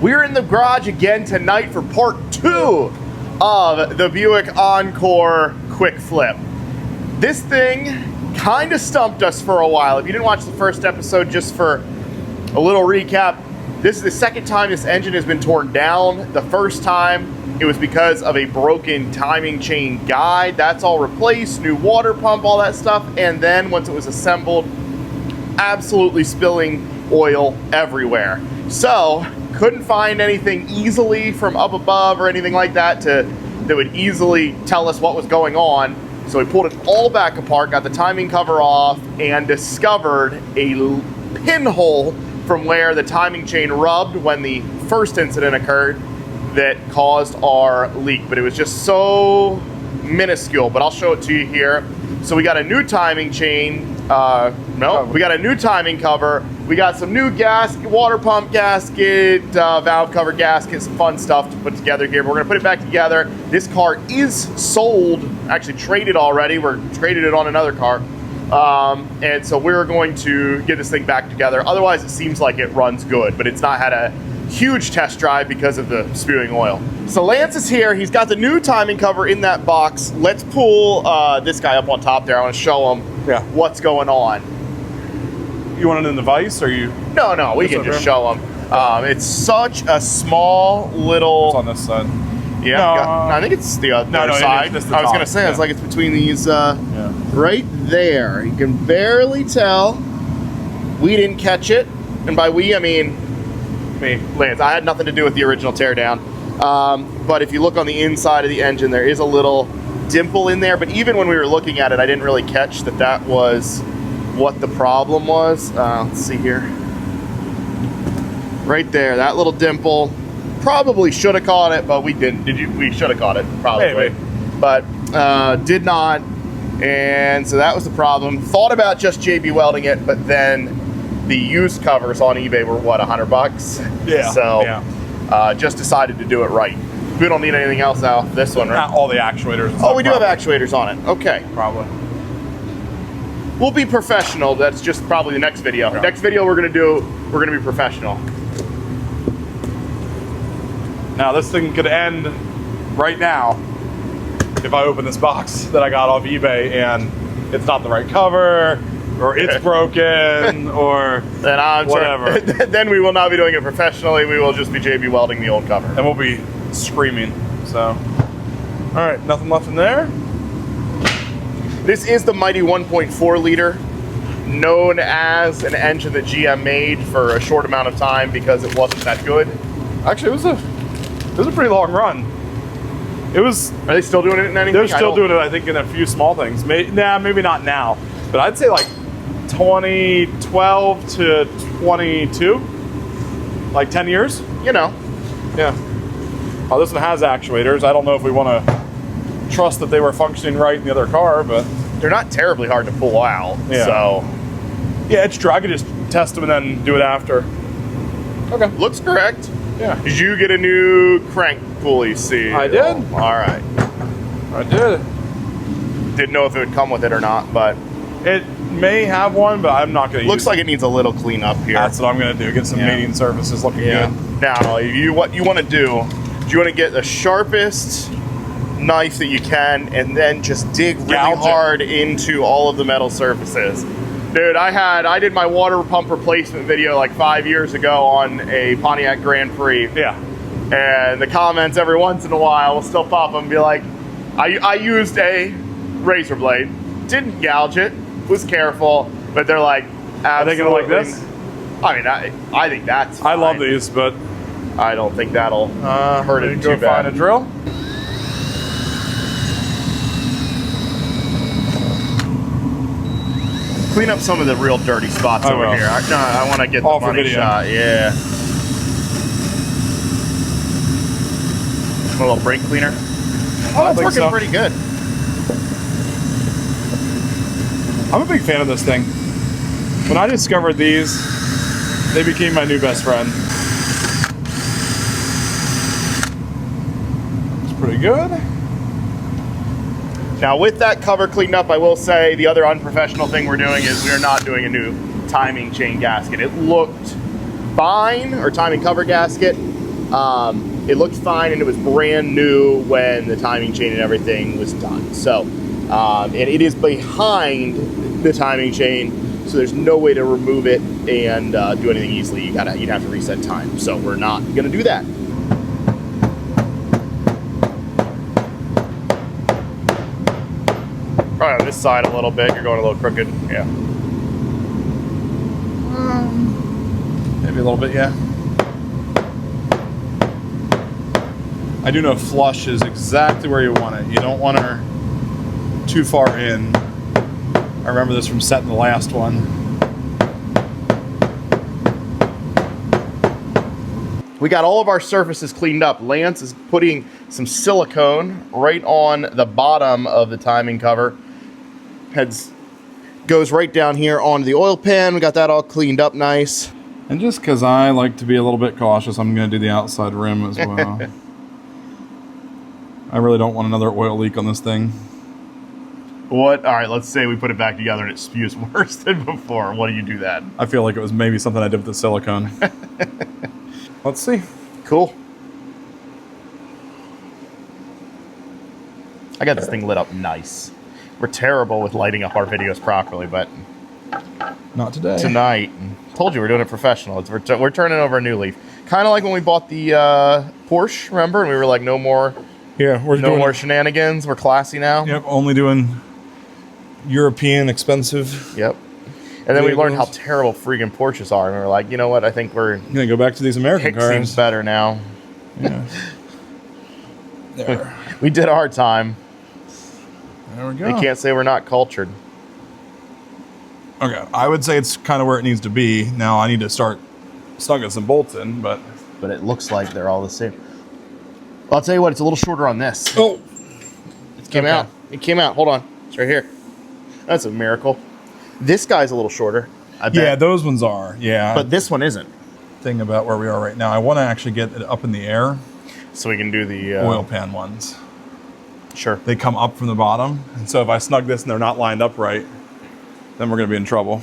We're in the garage again tonight for part 2 of the Buick Encore quick flip. This thing kind of stumped us for a while. If you didn't watch the first episode, just for a little recap, this is the second time this engine has been torn down. The first time it was because of a broken timing chain guide. That's all replaced, new water pump, all that stuff. And then once it was assembled, absolutely spilling oil everywhere. So couldn't find anything easily from up above or anything like that that would easily tell us what was going on. So we pulled it all back apart, got the timing cover off, and discovered a pinhole from where the timing chain rubbed when the first incident occurred that caused our leak. But it was just so minuscule, but I'll show it to you here. So we got a new timing chain, we got a new timing cover, we got some new water pump gasket, valve cover gasket, some fun stuff to put together here. But we're gonna put it back together. This car is sold, actually traded already. We're traded it on another car. And so we're going to get this thing back together. Otherwise, it seems like it runs good, but it's not had a huge test drive because of the spewing oil. So Lance is here. He's got the new timing cover in that box. Let's pull this guy up on top there. I want to show him what's going on. You want it in the vise, or you? No, we can just show him. It's such a small little... It's on this side. Yeah, no, I think it's the other side. I was going to say, it's like it's between these, right there. You can barely tell. We didn't catch it. And by we, I mean me, Lance. I had nothing to do with the original teardown. But if you look on the inside of the engine, there is a little dimple in there. But even when we were looking at it, I didn't really catch that was what the problem was. Let's see here. Right there, that little dimple. Probably should have caught it, but we didn't. We should have caught it, probably. Maybe. But did not. And so that was the problem. Thought about just JB welding it, but then the used covers on eBay were what, $100? Yeah. So just decided to do it right. We don't need anything else out this one, right? Not all the actuators. Oh, we do have actuators on it. Okay. Probably. We'll be professional. That's just probably the next video. Okay. Next video we're gonna be professional. Now this thing could end right now if I open this box that I got off eBay and it's not the right cover, or it's broken, or whatever. Sure. Then we will not be doing it professionally. We will just be JB welding the old cover. And we'll be screaming, so. All right, nothing left in there. This is the mighty 1.4 liter, known as an engine that GM made for a short amount of time because it wasn't that good. Actually, it was a pretty long run. Are they still doing it in anything? They're still doing it, I think, in a few small things. Maybe not now, but I'd say like 2012 to 22, like 10 years. You know. Yeah. Oh, this one has actuators. I don't know if we want to trust that they were functioning right in the other car, but they're not terribly hard to pull out. Yeah. So yeah, it's true. I could just test them and then do it after. Okay. Looks correct. Yeah. Did you get a new crank pulley seal? I did. All right. I did. Didn't know if it would come with it or not, but it may have one, but I'm not going to use it. Looks like it needs a little cleanup here. That's what I'm going to do. Get some mating surfaces looking good. Now, what you want to do is you want to get the sharpest knife that you can and then just dig really hard into all of the metal surfaces. Dude, I did my water pump replacement video like 5 years ago on a Pontiac Grand Prix. Yeah. And the comments every once in a while will still pop up and be like, I used a razor blade, didn't gouge it, was careful, but they're like, are they gonna like this? I mean, I think that's fine. I love these, but I don't think that'll hurt it too bad. Go find a drill. Clean up some of the real dirty spots over here. I want to get the money shot. Yeah. A little brake cleaner. Oh, that's working pretty good. I'm a big fan of this thing. When I discovered these, they became my new best friend. It's pretty good. Now with that cover cleaned up, I will say the other unprofessional thing we're doing is we're not doing a new timing chain gasket. It looked fine, or timing cover gasket. It looked fine, and it was brand new when the timing chain and everything was done. So, and it is behind the timing chain, so there's no way to remove it and do anything easily. You'd have to reset time. So we're not gonna do that. Probably on this side a little bit. You're going a little crooked. Yeah. Maybe a little bit, yeah. I do know flush is exactly where you want it. You don't want her too far in. I remember this from setting the last one. We got all of our surfaces cleaned up. Lance is putting some silicone right on the bottom of the timing cover. Goes right down here onto the oil pan. We got that all cleaned up nice. And just because I like to be a little bit cautious, I'm going to do the outside rim as well. I really don't want another oil leak on this thing. What? All right, let's say we put it back together and it spews worse than before. What do you do that? I feel like it was maybe something I did with the silicone. Let's see. Cool. I got this thing lit up nice. We're terrible with lighting up our videos properly, but not today. Tonight, told you we're doing it professional. We're turning over a new leaf. Kind of like when we bought the Porsche, remember? And we were like, no more, no more shenanigans. We're classy now. Yep, only doing European expensive. Yep. And then we learned how terrible freaking Porsches are, and we were like, you know what? I think we're gonna go back to these American cars. Seems better now. Yeah. There. We did our time. There we go. You can't say we're not cultured. Okay, I would say it's kind of where it needs to be. Now I need to start snugging some bolts in, but it looks like they're all the same. Well, I'll tell you what, it's a little shorter on this. Oh, it came out. It came out. Hold on, it's right here. That's a miracle. This guy's a little shorter, I bet. Yeah, those ones are. Yeah, but this one isn't. Thing about where we are right now, I want to actually get it up in the air, so we can do the oil pan ones. Sure. They come up from the bottom, and so if I snug this and they're not lined up right, then we're going to be in trouble.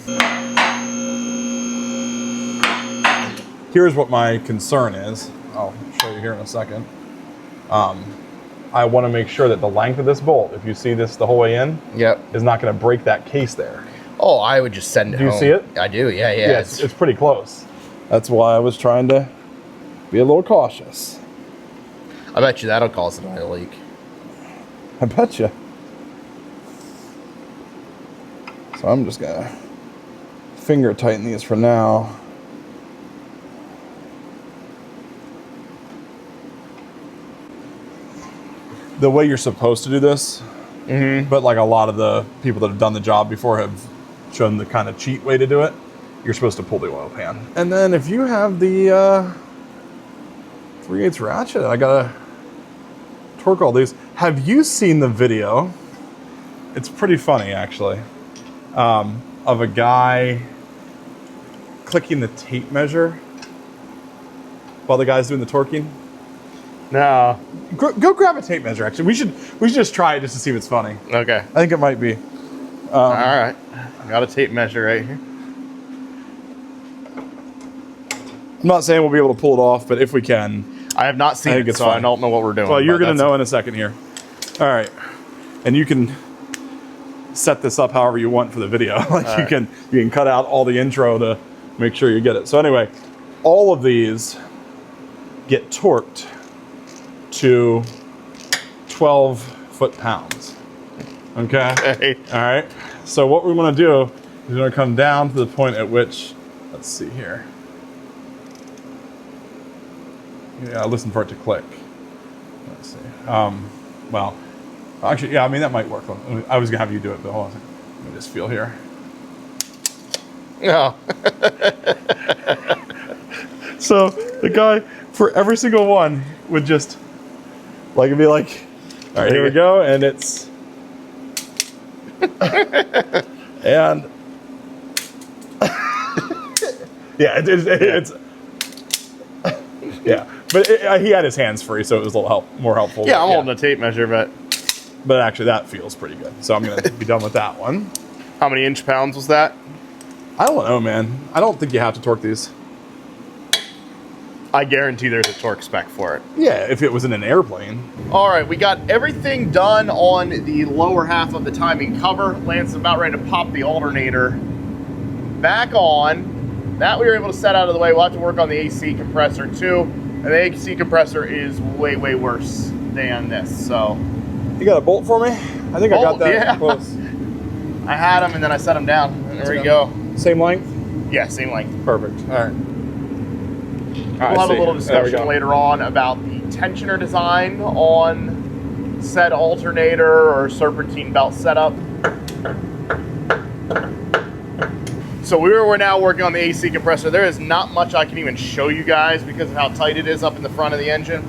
Here's what my concern is. I'll show you here in a second. I want to make sure that the length of this bolt, if you see this the whole way in, yep, is not going to break that case there. Oh, I would just send it home. Do you see it? I do, yeah. Yeah, it's pretty close. That's why I was trying to be a little cautious. I bet you that'll cause an oil leak. I bet you. So I'm just gonna finger tighten these for now. The way you're supposed to do this, but like a lot of the people that have done the job before have shown the kind of cheat way to do it. You're supposed to pull the oil pan. And then if you have the 3/8 ratchet, I gotta torque all these. Have you seen the video? It's pretty funny, actually, of a guy clicking the tape measure while the guy's doing the torquing. No. Go grab a tape measure. Actually, we should just try it just to see if it's funny. Okay. I think it might be. All right. I got a tape measure right here. I'm not saying we'll be able to pull it off, but if we can. I have not seen it, so I don't know what we're doing. Well, you're going to know in a second here. All right. And you can set this up however you want for the video. Like you can cut out all the intro to make sure you get it. So anyway, all of these get torqued to 12 foot-pounds. Okay? Hey. All right. So what we want to do is we're going to come down to the point at which, let's see here. Yeah, listen for it to click. Let's see. Well, actually, yeah, I mean, that might work. I was going to have you do it, but hold on a second. Let me just feel here. Yeah. So the guy, for every single one, would just, like, it'd be like, all right, here we go, and it's, and, yeah, it's, yeah. But he had his hands free, so it was a little more helpful. Yeah, I'm holding a tape measure, but actually that feels pretty good. So I'm going to be done with that one. How many inch-pounds was that? I don't know, man. I don't think you have to torque these. I guarantee there's a torque spec for it. Yeah, if it was in an airplane. All right, we got everything done on the lower half of the timing cover. Lance is about ready to pop the alternator back on. That we were able to set out of the way. We'll have to work on the AC compressor too. And the AC compressor is way, way worse than this, so. You got a bolt for me? I think I got that close. I had them and then I set them down. There we go. Same length? Yeah, same length. Perfect. All right. We'll have a little discussion later on about the tensioner design on said alternator or serpentine belt setup. So we're now working on the AC compressor. There is not much I can even show you guys because of how tight it is up in the front of the engine.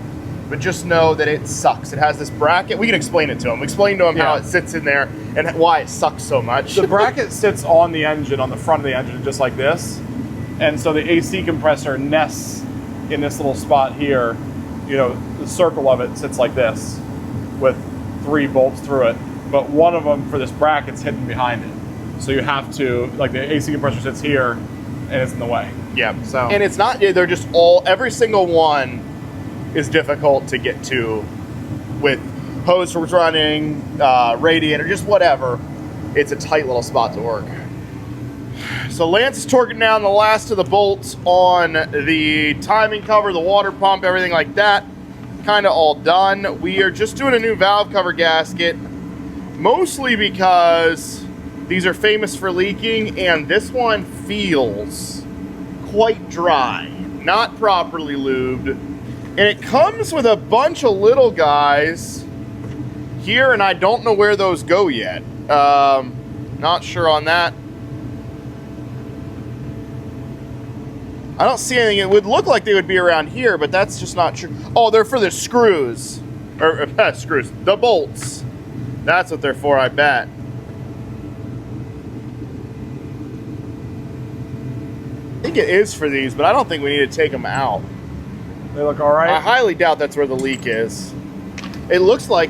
But just know that it sucks. It has this bracket. We can explain it to him. Explain to him how it sits in there and why it sucks so much. The bracket sits on the engine, on the front of the engine, just like this. And so the AC compressor nests in this little spot here. You know, the circle of it sits like this with 3 bolts through it. But one of them for this bracket's hidden behind it. So you have to, like the AC compressor sits here and it's in the way. Yeah. So. And it's not, they're just every single one is difficult to get to with hose running, radiator, just whatever. It's a tight little spot to work. So Lance is torquing down the last of the bolts on the timing cover, the water pump, everything like that. Kind of all done. We are just doing a new valve cover gasket, mostly because these are famous for leaking, and this one feels quite dry, not properly lubed. And it comes with a bunch of little guys here, and I don't know where those go yet. Not sure on that. I don't see anything. It would look like they would be around here, but that's just not true. Oh, they're for the screws. Or screws. The bolts. That's what they're for, I bet. I think it is for these, but I don't think we need to take them out. They look all right? I highly doubt that's where the leak is. It looks like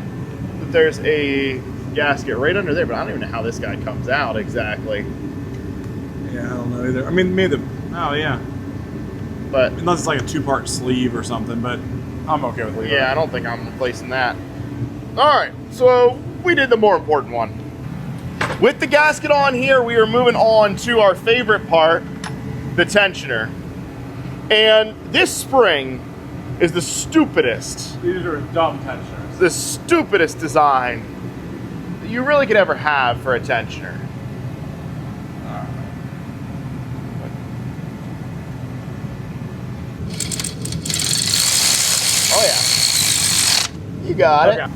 there's a gasket right under there, but I don't even know how this guy comes out exactly. Yeah, I don't know either. I mean, maybe oh yeah. But unless it's like a 2-part sleeve or something, but I'm okay with leaving. Yeah, I don't think I'm replacing that. All right, so we did the more important one. With the gasket on here, we are moving on to our favorite part, the tensioner. And this spring is the stupidest. These are dumb tensioners. The stupidest design that you really could ever have for a tensioner. Oh yeah. You got it.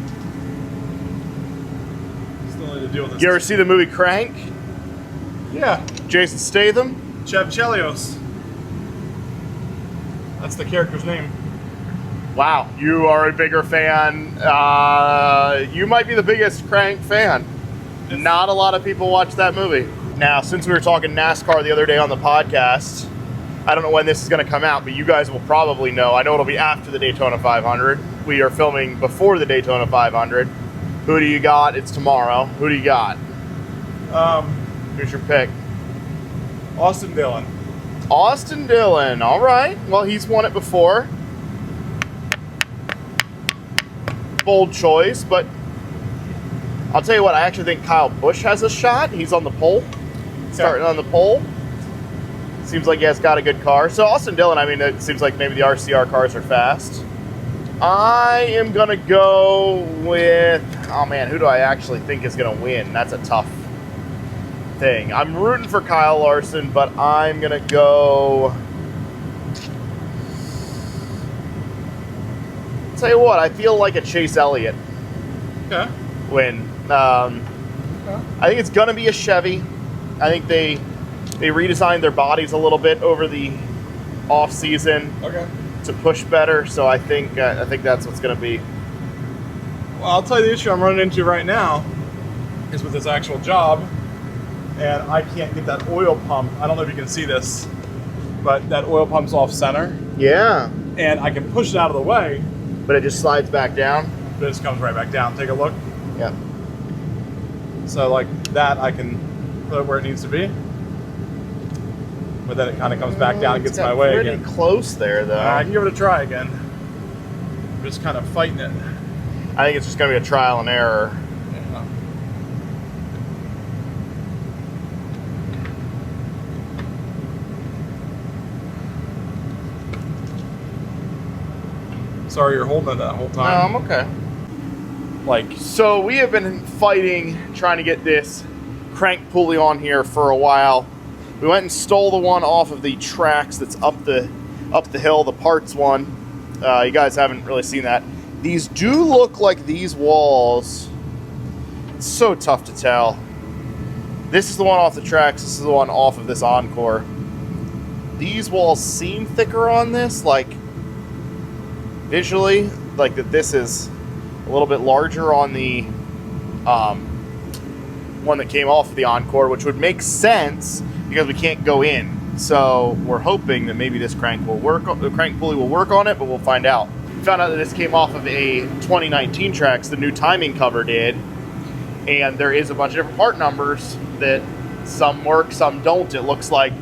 Still need to deal with this. You ever see the movie Crank? Yeah. Jason Statham? Chev Chelios. That's the character's name. Wow, you are a bigger fan. You might be the biggest Crank fan. Not a lot of people watch that movie. Now, since we were talking NASCAR the other day on the podcast, I don't know when this is going to come out, but you guys will probably know. I know it'll be after the Daytona 500. We are filming before the Daytona 500. Who do you got? It's tomorrow. Who do you got? Who's your pick? Austin Dillon. Austin Dillon. All right. Well, he's won it before. Bold choice, but I'll tell you what, I actually think Kyle Busch has a shot. He's on the pole. Starting on the pole. Seems like he has got a good car. So Austin Dillon, I mean, it seems like maybe the RCR cars are fast. I am going to go with, oh man, who do I actually think is going to win? That's a tough thing. I'm rooting for Kyle Larson, but I'm going to go... Tell you what, I feel like a Chase Elliott win. I think it's going to be a Chevy. I think they redesigned their bodies a little bit over the off season to push better. So I think that's what's going to be. Well, I'll tell you the issue I'm running into right now is with this actual job, and I can't get that oil pump. I don't know if you can see this, but that oil pump's off center. Yeah. And I can push it out of the way, but it just slides back down. But it just comes right back down. Take a look. Yeah. So like that, I can put it where it needs to be. but then it kind of comes back down and gets my way pretty again. close there, though. I can give it a try again. I'm just kind of fighting it. I think it's just going to be a trial and error. Yeah. Sorry you're holding it that whole time. No, I'm okay. Like, So we have been fighting, trying to get this crank pulley on here for a while. We went and stole the one off of the tracks that's up the hill, the parts one. You guys haven't really seen that. These do look like these walls. It's so tough to tell. This is the one off the tracks. This is the one off of this Encore. These walls seem thicker on this, like visually, like that this is a little bit larger on the one that came off of the Encore, which would make sense because we can't go in. So we're hoping that maybe this crank will work. The crank pulley will work on it, but we'll find out. We found out that this came off of a 2019 tracks. The new timing cover did, and there is a bunch of different part numbers that some work, some don't. It looks like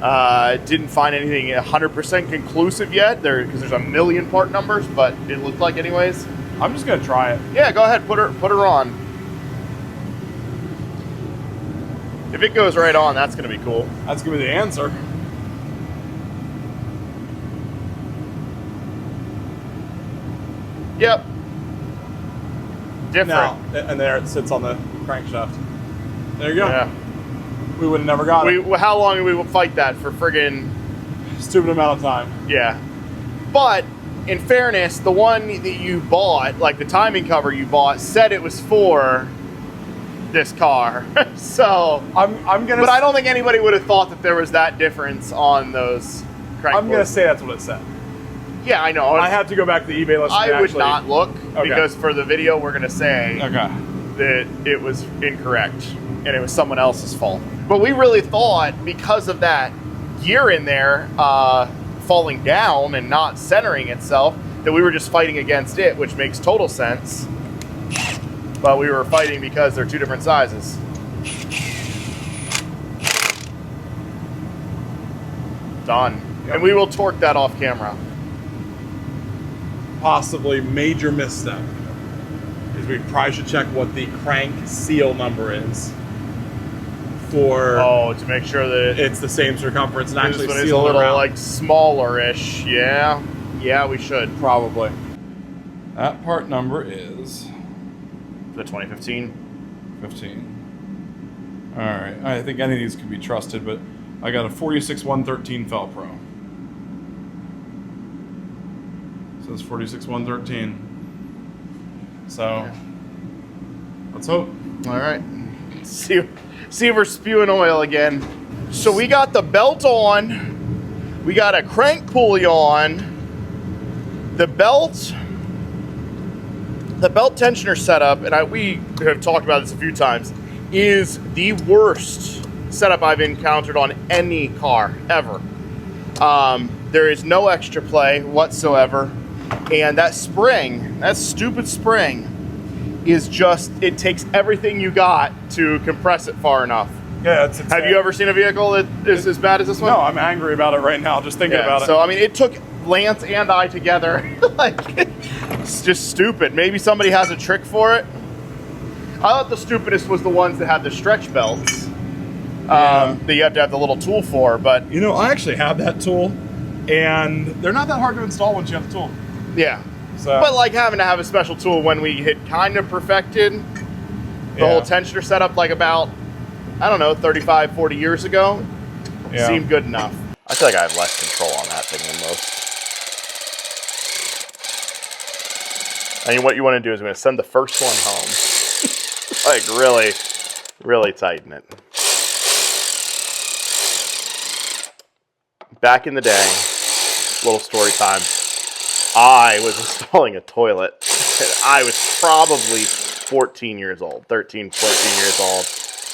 didn't find anything 100% conclusive yet, because there's a million part numbers, but it looked like anyways. I'm just gonna try it. Yeah, go ahead, put her on. If it goes right on, that's gonna be cool. That's gonna be the answer. Yep. Different. Now, and there it sits on the crankshaft. There you go. Yeah. We would have never got it. How long did we fight that for friggin'? Stupid amount of time. Yeah. But in fairness, the one that you bought, like the timing cover you bought, said it was for this car. So I'm gonna. But I don't think anybody would have thought that there was that difference on those crank I'm gonna pulleys. say that's what it said. Yeah, I know. I have to go back to the eBay listing. I would not look Okay. because for the video we're gonna say Okay. that it was incorrect and it was someone else's fault. But we really thought because of that gear in there falling down and not centering itself that we were just fighting against it, which makes total sense. But we were fighting because they're two different sizes. Done. Yep. And we will torque that off camera. Possibly major misstep is we probably should check what the crank seal number is for. Oh, to make sure that It's the same circumference and actually this one is a seal little around. like smaller-ish. Yeah. Yeah, we should. Probably. That part number is The 2015. 15. All right. I think any of these can be trusted, but I got a 46113 Felpro. Says 46113. So Yeah. let's hope. All right. See if we're spewing oil again. So we got the belt on. We got a crank pulley on. The belt tensioner setup, and we have talked about this a few times, is the worst setup I've encountered on any car ever. There is no extra play whatsoever. And that spring, that stupid spring, is just, it takes everything you got to compress it far enough. Yeah, it's insane. Have you ever seen a vehicle that is as bad as this one? No, I'm angry about it right now, just thinking about it. So, I mean, it took Lance and I together. Like, it's just stupid. Maybe somebody has a trick for it. I thought the stupidest was the ones that had the stretch belts. That you have to have the little tool for, but... You know, I actually have that tool, and they're not that hard to install once you have the tool. Yeah. So, But like having to have a special tool when we had kind of perfected the whole tensioner setup like about, I don't know, 35, 40 years ago, seemed good enough. I feel like I have less control on that thing than most. And what you want to do is I'm going to send the first one home. Like really, really tighten it. Back in the day, little story time, I was installing a toilet. I was probably 14 years old, 13, 14 years old,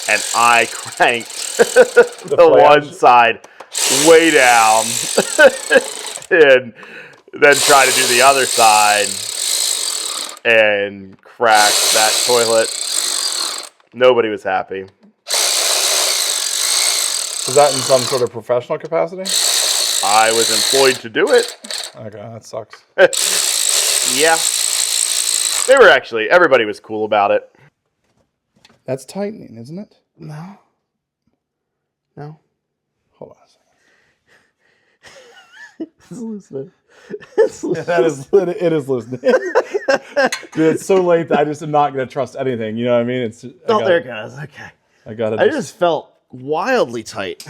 and I cranked the one side way down and then tried to do the other side and cracked that toilet. Nobody was happy. Is that in some sort of professional capacity? I was employed to do it. Okay, that sucks. Yeah. They were actually, everybody was cool about it. That's tightening, isn't it? No. No. Hold on a second. It's loosening. It's loosening. It is loosening. Dude, it's so late that I just am not going to trust anything. You know what I mean? It's. There it goes. Okay. I just felt wildly tight.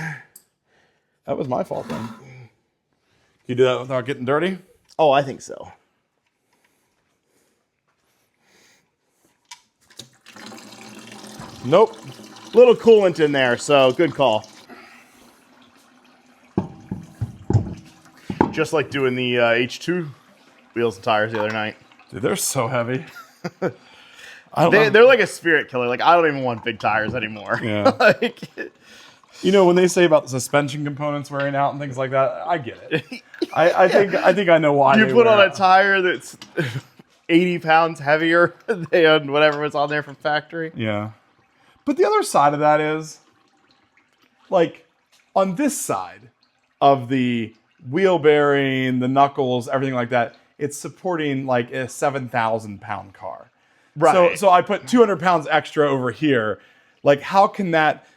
That was my fault then. You do that without getting dirty? Oh, I think so. Nope. Little coolant in there, so good call. Just like doing the H2 wheels and tires the other night. Dude, they're so heavy. They're like a spirit killer. Like, I don't even want big tires anymore. Yeah. Like, you know, when they say about the suspension components wearing out and things like that, I get it. I think I know why. You put on a tire that's 80 pounds heavier than whatever was on there from factory. Yeah. But the other side of that is, like, on this side of the wheel bearing, the knuckles, everything like that, it's supporting like a 7,000 pound car. Right. So I put 200 pounds extra over here. Like, how can that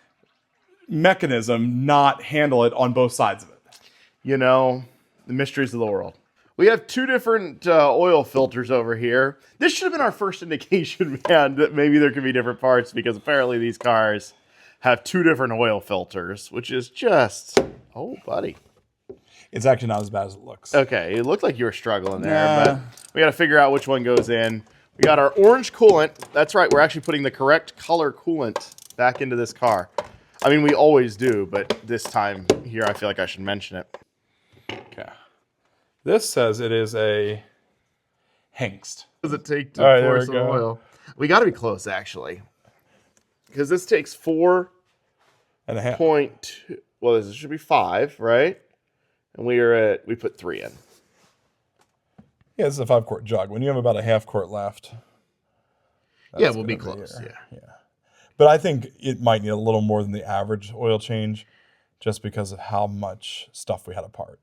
mechanism not handle it on both sides of it? You know, the mysteries of the world. We have two different oil filters over here. This should have been our first indication, man, that maybe there could be different parts, because apparently these cars have two different oil filters, which is just, oh, buddy. It's actually not as bad as it looks. Okay, it looked like you were struggling there, but we got to figure out which one goes in. We got our orange coolant. That's right, we're actually putting the correct color coolant back into this car. I mean, we always do, but this time here, I feel like I should mention it. Okay. This says it is a Hengst. What does it take to pour pour some oil? We got to be close, actually, because this takes 4.2. Well, this should be 5, right? And we put 3 in. Yeah, this is a 5-quart jug. When you have about a half quart left. Yeah, we'll be close. Yeah. But I think it might need a little more than the average oil change, just because of how much stuff we had apart.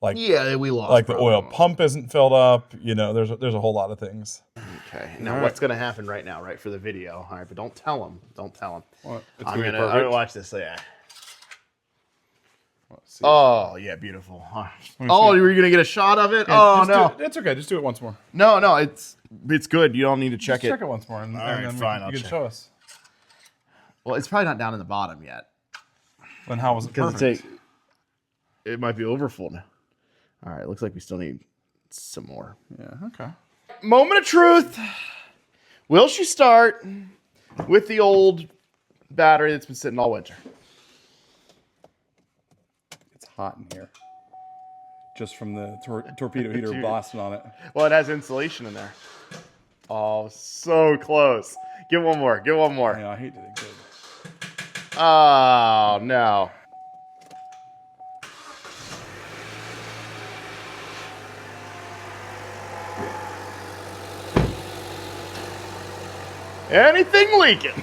Like, yeah, we lost. Like the oil pump isn't filled up. You know, there's a whole lot of things. Okay. Now, what's going to happen right now, right, for the video? All right, but don't tell them. Don't tell them. What? I'm gonna watch this. So yeah. Oh yeah, beautiful. Oh, you were gonna get a shot of it? Yeah, oh no, it's okay. Just do it once more. No, it's good. You don't need to check it. Check it once more, and then fine. you can show us. Well, it's probably not down in the bottom yet. Then how was it perfect? It might be over full now. All right, looks like we still need some more. Yeah. Okay. Moment of truth. Will she start with the old battery that's been sitting all winter? It's hot in here. Just from the torpedo heater blasting on it. Well, it has insulation in there. Oh, so close. Give one more. Give one more. Yeah, I hate it. Good. Oh, no. Anything leaking?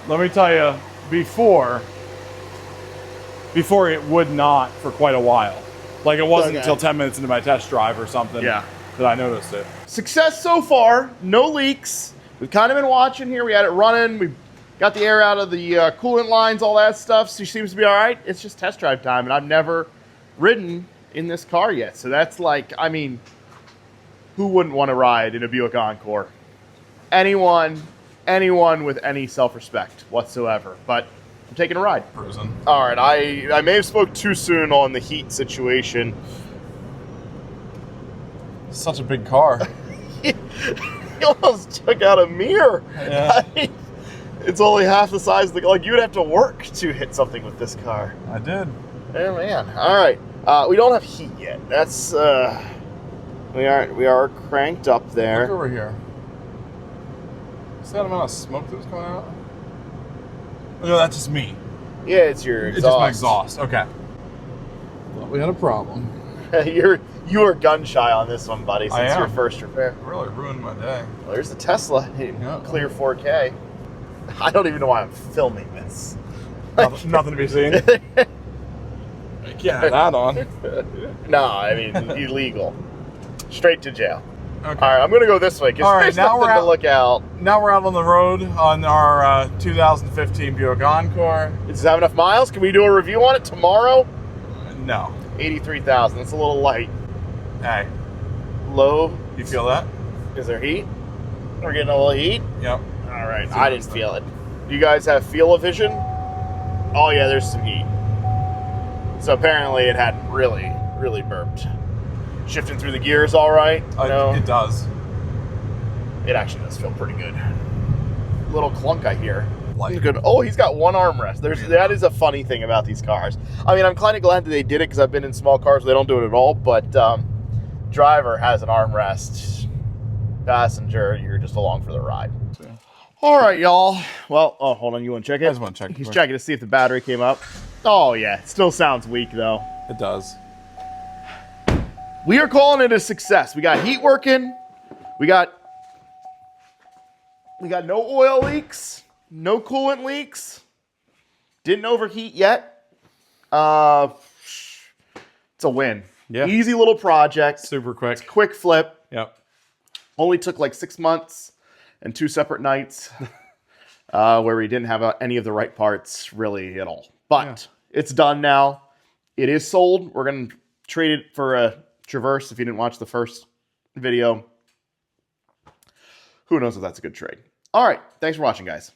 Let me tell you, before it would not for quite a while. Like, it wasn't until 10 minutes into my test drive or something that I noticed it. Success so far. No leaks. We've kind of been watching here. We had it running. We got the air out of the coolant lines, all that stuff. She seems to be all right. It's just test drive time, and I've never ridden in this car yet. So that's like, I mean, who wouldn't want to ride in a Buick Encore? Anyone with any self-respect whatsoever. But I'm taking a ride. Cruising. All right, I may have spoke too soon on the heat situation. Such a big car. You almost took out a mirror. Yeah. I mean, it's only half the size of the, like, you would have to work to hit something with this car. I did. Oh man. All right. We don't have heat yet. That's we are cranked up there. Look over here. See that amount of smoke that was coming out? No, that's just me. Yeah, it's your exhaust. It's just my exhaust. Okay. Thought we had a problem. You were gun shy on this one, buddy, since your first repair. It really ruined my day. Well, there's the Tesla in clear 4K. I don't even know why I'm filming this. Nothing to be seen. Can't have that on. No, I mean, illegal. Straight to jail. Okay. All right, I'm going to go this way because All right, there's now nothing we're to out- look out. Now we're out on the road on our 2015 Buick Encore. Does it have enough miles? Can we do a review on it tomorrow? No. 83,000. That's a little light. Hey, Low. you feel that? Is there heat? We're getting a little heat. Yep. All right, See I what's didn't feel it. Do you guys have feel-o-vision? Oh yeah, there's some heat. So apparently it hadn't really burped. Shifting through the gears all right? No, It does. it actually does feel pretty good. Little clunk I hear. Light. Good. Oh, he's got one armrest. That is a funny thing about these cars. I mean, I'm kind of glad that they did it because I've been in small cars where they don't do it at all, but driver has an armrest. Passenger, you're just along for the ride. All right, y'all. Well, oh, hold on. You want to check it? I just want to check. He's checking to see if the battery came up. Oh, yeah. It still sounds weak, though. It does. We are calling it a success. We got heat working. We got no oil leaks, no coolant leaks. Didn't overheat yet. It's a win. Yeah. Easy little project. Super quick. Quick flip. Yep. Only took like 6 months and 2 separate nights where we didn't have any of the right parts really at all. But it's done now. It is sold. We're going to trade it for a Traverse if you didn't watch the first video. Who knows if that's a good trade. All right. Thanks for watching, guys.